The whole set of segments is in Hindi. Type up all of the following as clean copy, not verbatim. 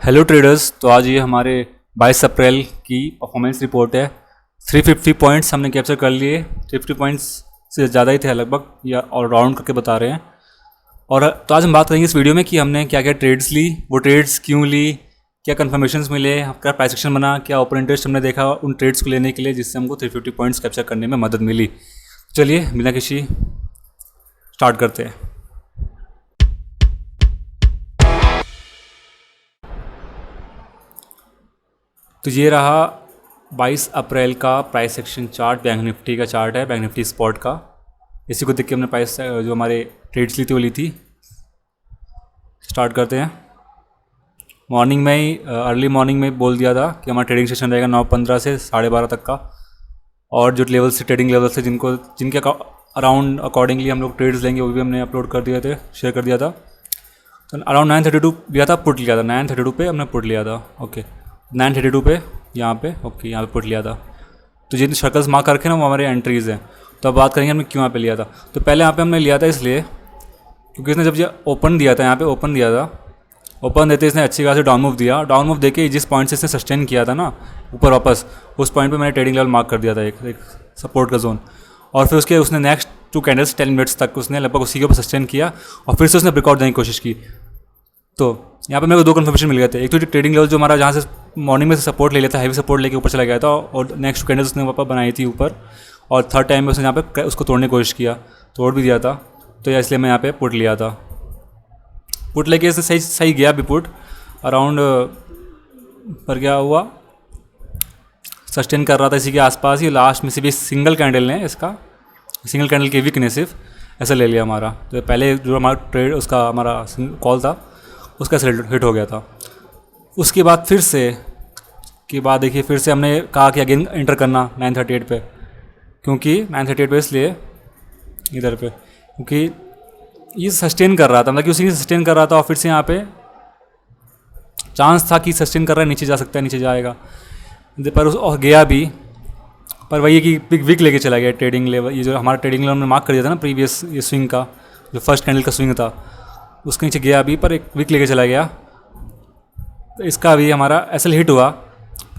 Hello traders. तो आज ये हमारे 22 अप्रैल की परफॉर्मेंस रिपोर्ट है। 350 पॉइंट्स हमने कैप्चर कर लिए। 350 पॉइंट्स से ज़्यादा ही थे लगभग, या और राउंड करके बता रहे हैं। और तो आज हम बात करेंगे इस वीडियो में कि हमने क्या क्या ट्रेड्स ली, वो ट्रेड्स क्यों ली, क्या कन्फर्मेशंस मिले, क्या प्राइस एक्शन बना, क्या ओपन इंटरेस्ट हमने देखा उन ट्रेड्स को लेने के लिए, जिससे हमको 350 पॉइंट्स कैप्चर करने में मदद मिली। चलिए बिना किसी स्टार्ट करते हैं। तो ये रहा 22 अप्रैल का price action chart, bank Nifty का चार्ट है, बैंक निफ्टी स्पॉट का। इसी को देख के हमने प्राइस जो हमारे ट्रेड्स ली थी वो ली थी। स्टार्ट करते हैं। मॉर्निंग में ही अर्ली मॉर्निंग में बोल दिया था कि हमारा ट्रेडिंग सेशन रहेगा 9:15 से 12:30 तक का। और जो लेवल से ट्रेडिंग लेवल से जिनके अराउंड अकॉर्डिंगली हम लोग ट्रेड्स लेंगे वो भी हमने अपलोड कर दिए थे, शेयर कर दिया था। तो अराउंड 9:32 लिया था, पुट लिया था। 9:32 पे हमने पुट लिया था। ओके, 9:32 पे यहाँ पे ओके यहाँ पे पुट लिया था। तो जिन सर्कल्स मार्क करके ना वो हमारे एंट्रीज़ हैं। तो अब बात करेंगे हमने क्यों यहाँ पे लिया था। तो पहले यहाँ पे हमने लिया था इसलिए क्योंकि इसने जब ये ओपन दिया था, यहाँ पे ओपन दिया था, ओपन देते इसने अच्छी खासी डाउन मूव दिया। डाउन मूव देके जिस पॉइंट से इसने सस्टेन किया था ना ऊपर वापस, उस पॉइंट पे मैंने ट्रेडिंग लेवल मार्क कर दिया था, एक सपोर्ट का जोन। और फिर उसके उसने नेक्स्ट 2 कैंडल्स 10 मिनट्स तक उसने लगभग उसी के ऊपर सस्टेन किया और फिर से उसने ब्रेकआउट देने की कोशिश की। तो यहाँ पे मेरे को 2 कन्फर्मेशन मिल गए थे। एक तो ट्रेडिंग लेवल जो हमारा जहाँ से मॉर्निंग में से सपोर्ट ले लिया था, हैवी सपोर्ट लेके ऊपर चला गया था, और नेक्स्ट कैंडल्स उसने वापस बनाई थी ऊपर, और थर्ड टाइम में उसने यहाँ पे उसको तोड़ने की कोशिश किया, तोड़ भी दिया था। तो इसलिए मैं यहाँ पे पुट लिया था। पुट लेके इससे सही गया भी पुट अराउंड पर क्या हुआ, सस्टेन कर रहा था इसी के आसपास ही। लास्ट में से भी सिंगल कैंडल ने इसका सिंगल कैंडल की वीकनेस सिर्फ ऐसा ले लिया हमारा। तो पहले जो हमारा ट्रेड उसका हमारा कॉल था उसका हिट हो गया था। उसके बाद फिर से देखिए फिर से हमने कहा कि अगेन एंटर करना 9:38 पे, क्योंकि 9:38 पे इसलिए इधर पे क्योंकि ये सस्टेन कर रहा था, मतलब कि उसी ने सस्टेन कर रहा था। और फिर से यहाँ पे चांस था कि सस्टेन कर रहा है, नीचे जा सकता है, नीचे जाएगा, पर और गया भी। पर वही है कि बिग वीक लेके चला गया ट्रेडिंग लेवल। ये जो हमारा ट्रेडिंग लेवल हमने मार्क कर दिया था ना प्रीवियस, ये स्विंग का जो फर्स्ट कैंडल का स्विंग था, उसके नीचे गया भी, पर एक वीक लेके चला गया। तो इसका भी हमारा एसएल हिट हुआ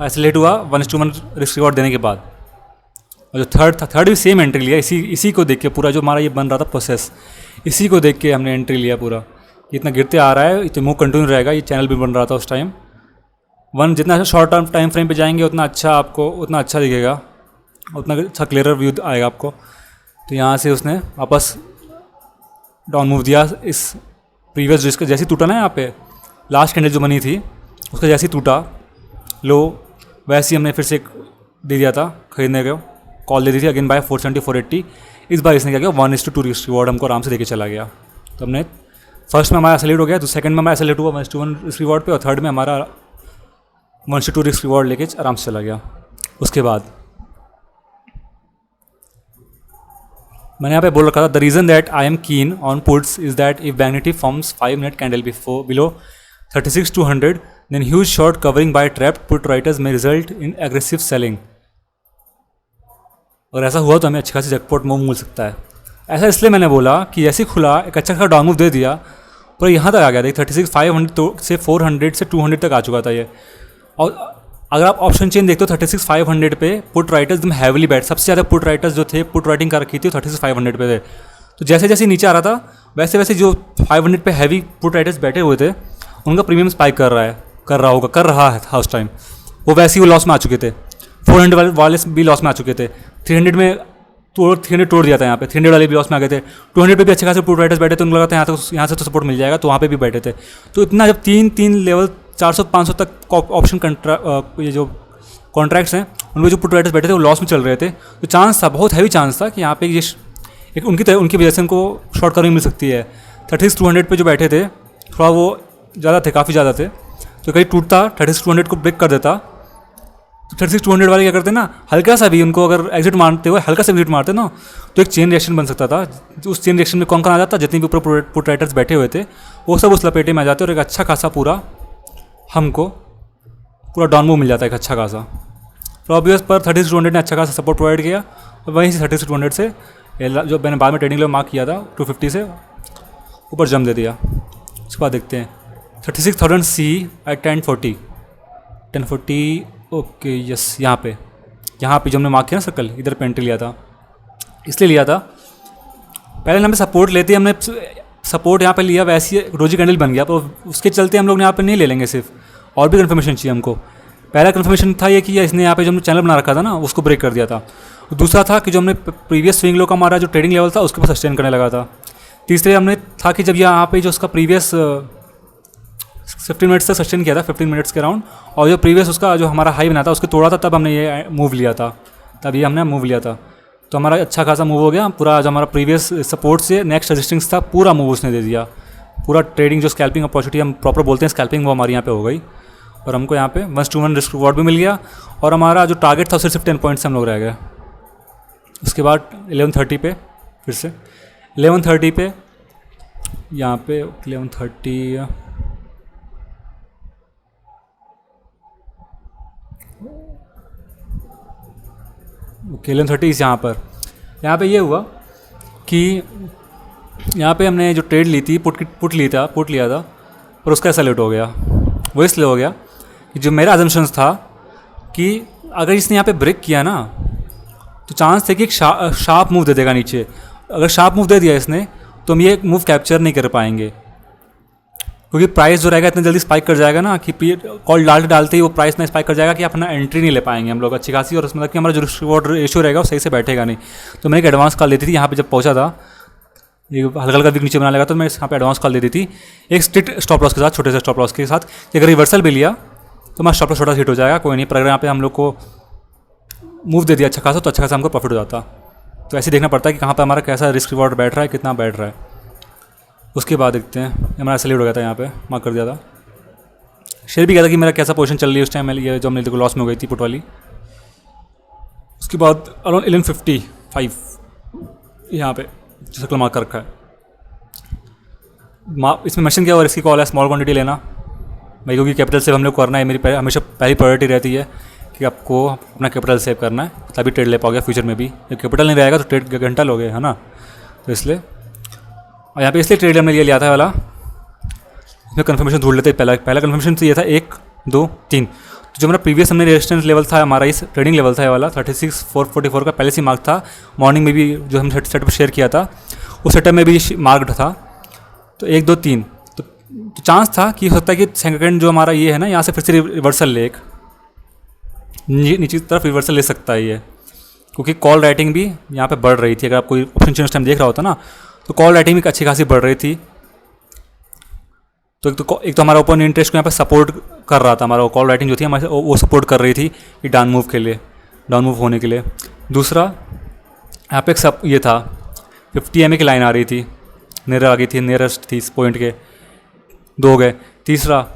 1:1 रिस्क रिवॉर्ड देने के बाद। और जो थर्ड भी सेम एंट्री लिया, इसी को देख के पूरा जो हमारा ये बन रहा था प्रोसेस, इसी को देख के हमने एंट्री लिया पूरा। इतना गिरते आ रहा है, इतना मूव कंटिन्यू रहेगा। ये चैनल भी बन रहा था उस टाइम। जितना शॉर्ट टर्म टाइम फ्रेम पे जाएंगे उतना अच्छा दिखेगा, उतना अच्छा क्लियर व्यू आएगा आपको। तो यहाँ से उसने वापस डाउन मूव दिया इस प्रीवियस, जिसका जैसे टूटा ना यहाँ पे लास्ट कैंडल जो बनी थी उसका जैसे टूटा लो, वैसे ही हमने फिर से दे दिया था खरीदने का, कॉल दे दी थी अगेन बाय 470 480। इस बार इसने क्या किया 1:2 रिस्क रिवॉर्ड हमको आराम से देके चला गया। तो हमने फर्स्ट में हमारा एसएल हिट हो गया, तो सेकंड में हमारा एसएल हिट हुआ 1:1 रिस्क रिवॉर्ड पे, और थर्ड में हमारा 1:2 रिस्क रिवॉर्ड लेके आराम से चला गया। उसके बाद मैंने यहाँ पे बोल रखा था the reason that I am keen on puts is that if bank Nifty forms 5 minute candle below 36,200 then huge short covering by trapped put writers में रिजल्ट इन एग्रेसिव सेलिंग। और ऐसा हुआ तो हमें अच्छी खासी जैकपॉट मूव मिल सकता है। ऐसा इसलिए मैंने बोला कि जैसे खुला एक अच्छा खासा डाउन मूव दे दिया, पर यहाँ तक आ गया, देख 36,500 से 400 से 200 तक आ चुका था ये। और अगर आप ऑप्शन चेन देखते हो 36,500 पे पुट राइटर्स एकदम हैविली बैठ, सबसे ज़्यादा पुट राइटर्स जो थे पुट राइटिंग कर रखी थी 36,500 पे थे। तो जैसे जैसे नीचे आ रहा था वैसे वैसे जो 500 पे हैवी पुट राइटर्स बैठे हुए थे उनका प्रीमियम स्पाइक कर रहा था उस टाइम। वो वैसे ही वो लॉस में आ चुके थे। 400 वाले भी लॉस में आ चुके थे। 300 में 300 तोड़ दिया था यहाँ पे, 300 वाले भी लॉस में आ गए थे। 200 पे भी अच्छे खासे पुट राइटर्स बैठे थे, उनको लगा था यहाँ से तो सपोर्ट मिल जाएगा, तो वहाँ पे भी बैठे थे। तो इतना जब तीन लेवल 400-500 तक ऑप्शन ये जो कॉन्ट्रैक्ट्स हैं उनमें जो पुट राइटर्स बैठे थे वो लॉस में चल रहे थे। तो चांस था, बहुत हैवी चांस था कि यहाँ पे एक उनकी वजह से उनको शॉर्ट कवरिंग मिल सकती है। 36,200 पे जो बैठे थे थोड़ा वो ज़्यादा थे, काफ़ी ज़्यादा थे। तो कहीं टूटता 36,200 को ब्रेक कर देता, तो 36,200 वाले क्या करते ना, हल्का सा भी उनको अगर एग्जिट मारते हुए हल्का सा एग्जिट मारते ना, तो एक चेन रिएक्शन बन सकता था। उस चेन रिएक्शन में कौन आ जाता, जितने भी ऊपर पुट राइटर्स बैठे हुए थे वो सब उस लपेटे में आ जाते और एक अच्छा खासा हमको पूरा डाउन मूव मिल जाता है, एक अच्छा खासा। तो ऑब्वियस पर 36,200 ने अच्छा खासा सपोर्ट प्रोवाइड किया, और वहीं से 36,200 से जो मैंने बाद में ट्रेडिंग लेवल मार्क किया था 250 से ऊपर जम दे दिया। उसके बाद देखते हैं 36,000 सी एट 1040 ओके यस, यहाँ पे जो हमने मार्क किया ना सर्कल, इधर पे एंट्री लिया था, इसलिए लिया था। पहले हमने सपोर्ट लेते, हमने सपोर्ट यहाँ पे लिया, वैसे ही रोजी कैंडल बन गया, पर उसके चलते हम लोग यहाँ पे नहीं ले लेंगे, सिर्फ और भी कन्फर्मेशन चाहिए हमको। पहला कन्फर्मेशन था ये कि इसने यहाँ पे जो हमने चैनल बना रखा था ना, उसको ब्रेक कर दिया था। दूसरा था कि जो हमने प्रीवियस स्विंग लो का हमारा जो ट्रेडिंग लेवल था उसके ऊपर सस्टेन करने लगा था। तीसरे हमने था कि जब यहाँ पे जो उसका प्रीवियस 15 मिनट्स तक सस्टेन किया था, 15 मिनट्स के राउंड, और जो प्रीवियस उसका जो हमारा हाई बना था उसको तोड़ा था, तब हमने ये मूव लिया था, तब ये हमने मूव लिया था। तो हमारा अच्छा खासा मूव हो गया पूरा। जो हमारा प्रीवियस सपोर्ट से नेक्स्ट रेजिस्टेंस था, पूरा मूव उसने दे दिया। पूरा ट्रेडिंग जो स्कैल्पिंग अपॉर्चुनिटी हम प्रॉपर बोलते हैं स्कैल्पिंग, वो हमारे यहाँ पे हो गई, और हमको यहाँ पे 1-to-1 रिस्क रिवॉर्ड भी मिल गया। और हमारा जो टारगेट था उससे सिर्फ 10 पॉइंट्स से हम लोग रह गए। उसके बाद 11:30 पे फिर से 11:30 पे यहाँ पे 11:30 ओके 11:30 यहाँ पे ये हुआ कि यहाँ पे हमने जो ट्रेड ली थी, पुट लिया था, पर उसका ऐसा लेट हो गया। वो इसलिए हो गया कि जो मेरा अजम्पशंस था कि अगर इसने यहाँ पे ब्रेक किया ना, तो चांस थे कि एक शार्प मूव दे देगा नीचे। अगर शार्प मूव दे दिया इसने, तो हम ये मूव कैप्चर नहीं कर पाएंगे, क्योंकि प्राइस जो रहेगा इतना जल्दी स्पाइक कर जाएगा ना कि कॉल डालते ही वो प्राइस ना स्पाइक कर जाएगा कि अपना एंट्री नहीं ले पाएंगे हम लोग अच्छी खासी, और उसमें कि हमारा जो रिवॉर्ड रेशियो रहेगा वो सही से बैठेगा नहीं। तो मैंने एक एडवांस कॉल देती थी यहाँ पे, जब पहुँचा था ये हल्का हल्का विक नीचे बना लगा, तो मैं यहाँ पे एडवांस कॉल दे दी थी एक स्ट्रिक्ट स्टॉप लॉस के साथ, छोटे से स्टॉप लॉस के साथ, कि अगर रिवर्सल भी लिया तो मैं स्टॉप लॉस छोटा हिट हो जाएगा, कोई नहीं, पर अगर यहाँ पे हम लोग को मूव दे दिया अच्छा खासा, तो अच्छा खासा हमको प्रॉफिट हो जाता। तो ऐसे देखना पड़ता है कि कहाँ पर हमारा कैसा रिस्क रिवॉर्ड बैठ रहा है, कितना बैठ रहा है। उसके बाद देखते हैं, हमारा सेलेक्ट हो गया था, यहाँ पे मार्क कर दिया था, शेयर भी किया था कि मेरा कैसा पोजीशन चल रही है उस टाइम, ये जो हमने देखो लॉस में हो गई थी पुट वाली। उसके बाद अराउंड 11:55 यहाँ पे सर्कल मार्क कर रखा है, इसमें मेंशन किया हुआ इसकी कॉल है स्मॉल क्वांटिटी लेना भाई, क्योंकि कैपिटल सेव हम लोग करना है, मेरी हमेशा पहली प्रायोरिटी रहती है कि आपको अपना कैपिटल सेव करना है, तभी ट्रेड ले पाओगे फ्यूचर में भी। जब कैपिटल नहीं रहेगा तो ट्रेड घंटा लोगे, है ना, तो इसलिए। और यहाँ पे इसलिए ट्रेड हमने ये लिया था वाला, इसमें कन्फर्मेशन ढूंढ लेते। पहला कन्फर्मेशन तो ये था 1 2 3। तो जो मेरा प्रीवियस हमने रेजिस्टेंस लेवल था हमारा, इस ट्रेडिंग लेवल था ये वाला 36,444 का पहले से मार्क था, मॉर्निंग में भी जो हमने सेटअप शेयर किया था उस सेटअप में भी मार्क्ड था। तो 1 2 3 तो चांस था कि हो सकता है कि सेकंड जो हमारा ये है ना, यहाँ से फिर से रिवर्सल ले, एक नीचे की तरफ रिवर्सल ले सकता है ये, क्योंकि कॉल राइटिंग भी यहाँ पे बढ़ रही थी। अगर आप कोई ऑप्शन चेन उस टाइम देख रहा होता ना, तो कॉल राइटिंग भी अच्छी खासी बढ़ रही थी। तो एक तो हमारा ओपन इंटरेस्ट को यहाँ पे सपोर्ट कर रहा था, हमारा कॉल राइटिंग जो थी हमारे वो सपोर्ट कर रही थी कि डाउन मूव के लिए, डाउन मूव होने के लिए। दूसरा यहाँ पे एक ये था 50 MA की लाइन आ रही थी, नियर आ गई थी, नियरेस्ट थी इस पॉइंट के, 2 हो गए। तीसरा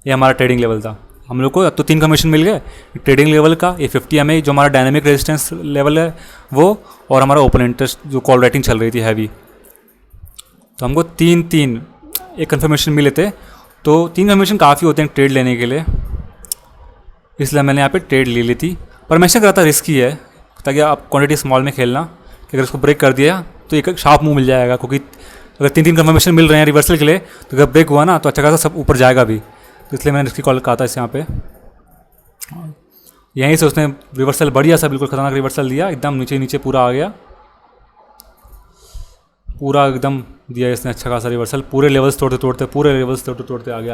ये हमारा ट्रेडिंग लेवल था, हम लोग को अब तो 3 कमीशन मिल गए, ट्रेडिंग लेवल का, ये 50 MA जो हमारा डायनेमिक रेजिस्टेंस लेवल है वो, और हमारा ओपन इंटरेस्ट जो कॉल राइटिंग चल रही थी हैवी। तो हमको 3 एक कन्फर्मेशन मिले थे। तो 3 कन्फर्मेशन काफ़ी होते हैं ट्रेड लेने के लिए, इसलिए मैंने यहाँ पे ट्रेड ले ली थी। पर मैं ऐसा करा था रिस्की है, ताकि आप क्वांटिटी स्मॉल में खेलना, कि अगर इसको ब्रेक कर दिया तो एक शार्प मूव मिल जाएगा, क्योंकि अगर 3 कन्फर्मेशन मिल रहे हैं रिवर्सल के लिए, तो अगर ब्रेक हुआ ना तो अच्छा खासा सब ऊपर जाएगा भी। तो इसलिए मैंने इसकी कॉल कहा था इस यहाँ पे, यहीं से उसने रिवर्सल बढ़िया सा बिल्कुल खतरनाक रिवर्सल दिया, एकदम नीचे पूरा आ गया, पूरा एकदम दिया इसने अच्छा खासा रिवर्सल, पूरे लेवल्स तोड़ते आ गया।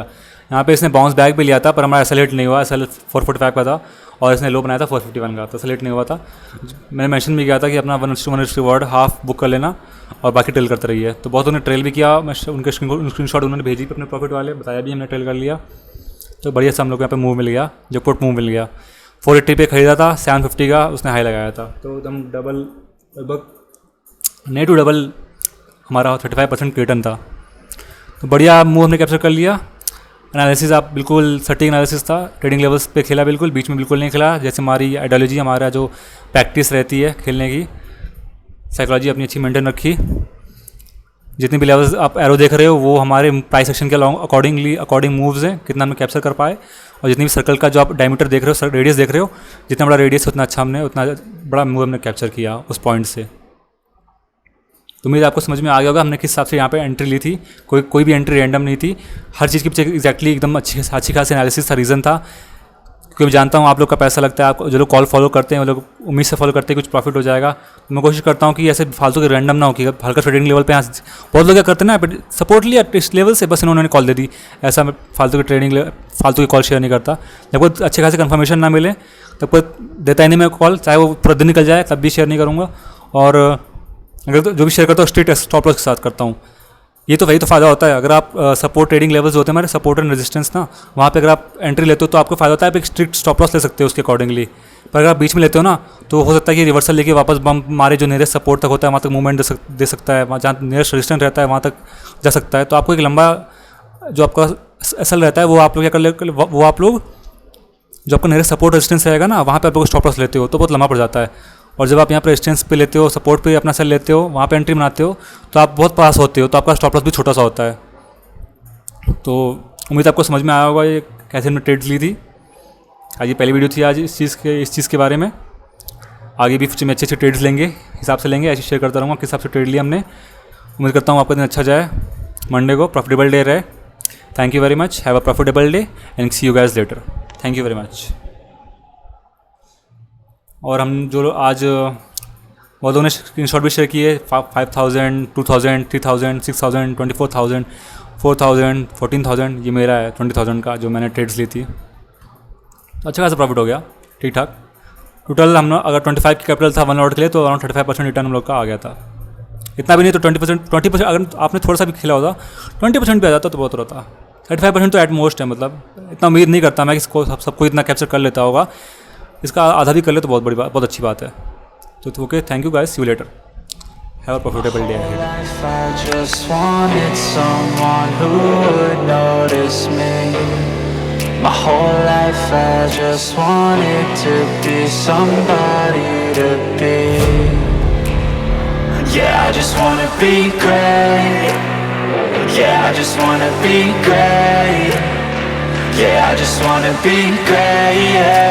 यहाँ पे इसने बाउंस बैक भी लिया था, पर हमारा एसएल नहीं हुआ, एसएल 445 का था और इसने लो बनाया था 451 का, तो एसएल नहीं हुआ था। मैंने मेंशन भी किया था कि अपना 1:1 रिवॉर्ड हाफ बुक कर लेना और बाकी ट्रेल करते रहिए। तो बहुत उन्होंने ट्रेल भी किया, मैं उनके स्क्रीनशॉट उन्होंने भेजी अपने प्रॉफिट वाले, बताया भी हमने ट्रेल कर लिया। तो बढ़िया से हम लोग को यहाँ पे मूव मिल गया, जो पुट मूव मिल गया। 480 पे खरीदा था, 750 का उसने हाई लगाया था, तो एकदम डबल, लगभग नेट टू डबल हमारा 35% रिटर्न था। तो बढ़िया मूव हमने कैप्चर कर लिया। एनालिसिस आप बिल्कुल सटीक एनालिसिस था, ट्रेडिंग लेवल्स पे खेला बिल्कुल, बीच में बिल्कुल नहीं खेला, जैसे हमारी आइडियोलॉजी, हमारा जो प्रैक्टिस रहती है खेलने की, साइकोलॉजी अपनी अच्छी मेंटेन रखी। जितने भी लेवल्स आप एरो देख रहे हो वो हमारे प्राइस एक्शन के अकॉर्डिंग मूव्स हैं, कितना हमने कैप्चर कर पाए। और जितनी भी सर्कल का जो आप डायमीटर देख रहे हो, रेडियस देख रहे हो, जितना बड़ा रेडियस उतना अच्छा हमने, उतना बड़ा मूव हमने कैप्चर किया उस पॉइंट से। तो मेरी आपको समझ में आ गया होगा हमने किस हिसाब से यहाँ पे एंट्री ली थी। कोई भी एंट्री रैंडम नहीं थी, हर चीज़ के पीछे एग्जैक्टली एकदम अच्छी खासी एनालिसिस था, रीज़न था। क्योंकि मैं जानता हूँ आप लोग का पैसा लगता है, आप जो लोग कॉल फॉलो करते हैं वो लोग उम्मीद से फॉलो करते हैं कुछ प्रॉफिट हो जाएगा। तो मैं कोशिश करता हूँ कि ऐसे फालतू के रैंडम ना हो कि हल्का ट्रेडिंग लेवल पे यहाँ बहुत लोग क्या करते हैं ना, सपोर्ट लिया इस लेवल से बस इन्होंने कॉल दे दी। ऐसा मैं फालतू की कॉल शेयर नहीं करता। जब कोई अच्छे खासे कन्फर्मेशन ना मिले तब कोई देता ही नहीं मैं कॉल, चाहे वो पूरा दिन निकल जाए तब भी शेयर नहीं करूँगा। और अगर तो जो भी शेयर करता हूँ स्ट्रिक्ट स्टॉप लॉस के साथ करता हूँ। ये तो वही तो फ़ायदा होता है। अगर आप सपोर्ट ट्रेडिंग लेवल्स होते हैं हमारे, सपोर्ट एंड रेजिस्टेंस ना, वहाँ पे अगर आप एंट्री लेते हो तो आपको फ़ायदा होता है, आप एक स्ट्रिक्ट स्टॉप लॉस ले सकते हो उसके अकॉर्डिंगली। पर अगर आप बीच में लेते हो ना तो हो सकता है कि रिवर्सल लेके वापस बम मारे, जो नियरेस्ट सपोर्ट तक होता है वहाँ तक मूवमेंट दे सकता है, वहाँ जहाँ नियरेस्ट रेजिस्टेंस रहता है वहाँ तक जा सकता है। तो आपको एक लंबा जो आपका एसल रहता है वो आप लोग क्या कर वो आप लोग जो आपका नियरेस्ट सपोर्ट रेजिस्टेंस रहेगा ना वहाँ पे आप लोग स्टॉप लॉस लेते हो तो बहुत लंबा पड़ जाता है। और जब आप यहाँ पर रेजिस्टेंस पे लेते हो, सपोर्ट पे अपना सेल लेते हो, वहाँ पे एंट्री बनाते हो तो आप बहुत पास होते हो, तो आपका स्टॉप लॉस भी छोटा सा होता है। तो उम्मीद आपको समझ में आया होगा ये कैसे हमने ट्रेड्स ली थी। आज ये पहली वीडियो थी आज इस चीज़ के बारे में। आगे भी में अच्छे ट्रेड्स लेंगे, हिसाब से लेंगे, ऐसे शेयर करता रहूँगा किस हिसाब से ट्रेड लिया हमने। उम्मीद करता हूँ आपका दिन अच्छा जाए, मंडे को प्रॉफिटेबल डे रहे। Thank you very much, have a profitable day and see you guys later. Thank you very much. और हम जो आज बहुत लोगों ने स्क्रीनशॉट भी शेयर किए, 5000, 2000, 3000, 6000, 24000, 4000, 14000, ये मेरा है 20000 का जो मैंने ट्रेड्स ली थी। तो अच्छा खासा प्रॉफिट हो गया, ठीक ठाक। टोटल हम अगर 25 की कैपिटल था 1 लॉट के लिए तो अराउंड 35% रिटर्न हम लोग का आ गया था। इतना भी नहीं तो 20% अगर आपने थोड़ा सा भी खेला होता 20% भी आ जाता तो बहुत होता। 35% तो एट मोस्ट है, मतलब इतना उम्मीद नहीं करता मैं कि सबको इतना कैप्चर कर लेता होगा। इसका आधा भी कर ले तो बहुत बड़ी बात, बहुत अच्छी बात है। तो okay, thank you guys, see you later, have a profitable day ahead. I just wanted someone who would notice me. My whole life I just wanted to be somebody to be. Yeah, I just wanna be great. Yeah, I just wanna be great. Yeah, I just wanna be great. Yeah.